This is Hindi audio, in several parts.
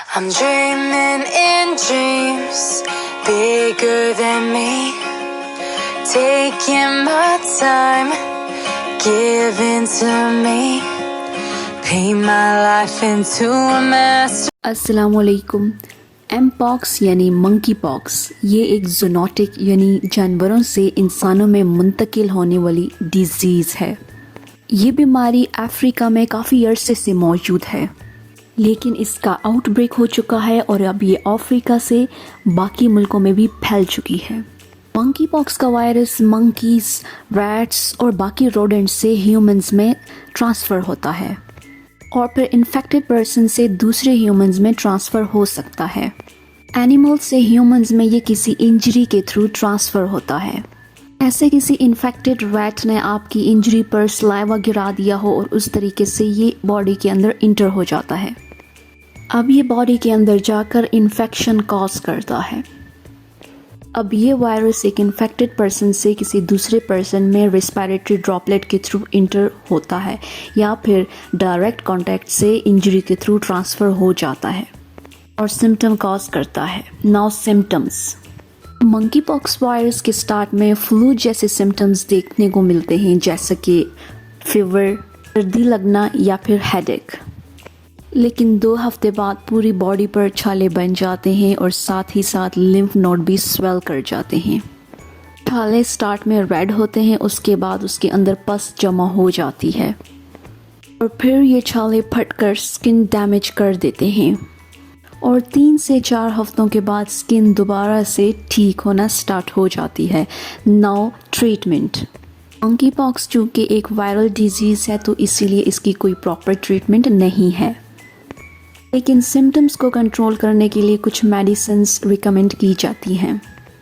I'm dreaming in dreams bigger than me, taking my time, giving to me, paint my life into a master. अस्सलामुअलैकुम। एमपॉक्स यानी मंकी पॉक्स ये एक ज़ूनोटिक यानी जानवरों से इंसानों में मुंतकिल होने वाली डिजीज़ है। ये बीमारी अफ्रीका में काफ़ी अरसे से मौजूद है, लेकिन इसका आउटब्रेक हो चुका है और अब ये अफ्रीका से बाकी मुल्कों में भी फैल चुकी है। मंकी पॉक्स का वायरस मंकीज़, रैट्स और बाकी रोडेंट्स से ह्यूमंस में ट्रांसफ़र होता है और फिर इन्फेक्टेड पर्सन से दूसरे ह्यूमंस में ट्रांसफ़र हो सकता है। एनिमल से ह्यूमंस में ये किसी इंजरी के थ्रू ट्रांसफ़र होता है। ऐसे किसी इन्फेक्टेड रैट ने आपकी इंजरी पर सलाइवा गिरा दिया हो और उस तरीके से ये बॉडी के अंदर इंटर हो जाता है। अब ये बॉडी के अंदर जाकर इन्फेक्शन कॉज करता है। अब ये वायरस एक इन्फेक्टेड पर्सन से किसी दूसरे पर्सन में रेस्पिरेटरी ड्रॉपलेट के थ्रू इंटर होता है या फिर डायरेक्ट कांटेक्ट से इंजरी के थ्रू ट्रांसफ़र हो जाता है और सिम्टम कॉज करता है। Now symptoms. Monkey pox virus के स्टार्ट में फ्लू जैसे सिम्टम्स देखने को मिलते हैं, जैसे कि फीवर, सर्दी लगना या फिर हेडेक। लेकिन 2 हफ्ते बाद पूरी बॉडी पर छाले बन जाते हैं और साथ ही साथ लिम्फ नोड भी स्वेल कर जाते हैं। छाले स्टार्ट में रेड होते हैं, उसके बाद उसके अंदर पस जमा हो जाती है और फिर ये छाले फटकर स्किन डैमेज कर देते हैं और 3 से 4 हफ्तों के बाद स्किन दोबारा से ठीक होना स्टार्ट हो जाती है। Now treatment. मंकी पॉक्स चूँकि एक वायरल डिजीज़ है तो इसीलिए इसकी कोई प्रॉपर ट्रीटमेंट नहीं है, लेकिन सिम्टम्स को कंट्रोल करने के लिए कुछ मेडिसिन्स रिकमेंड की जाती हैं।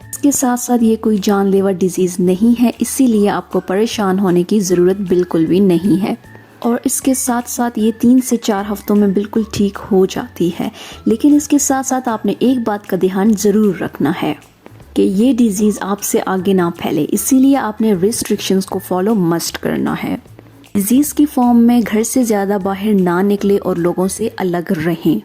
इसके साथ साथ ये कोई जानलेवा डिजीज़ नहीं है, इसीलिए आपको परेशान होने की ज़रूरत बिल्कुल भी नहीं है और इसके साथ साथ ये 3 से 4 हफ्तों में बिल्कुल ठीक हो जाती है। लेकिन इसके साथ साथ आपने एक बात का ध्यान ज़रूर रखना है कि ये डिज़ीज़ आपसे आगे ना फैले, इसीलिए आपने रिस्ट्रिक्शंस को फॉलो मस्ट करना है। डिजीज़ की फॉर्म में घर से ज़्यादा बाहर ना निकले और लोगों से अलग रहें।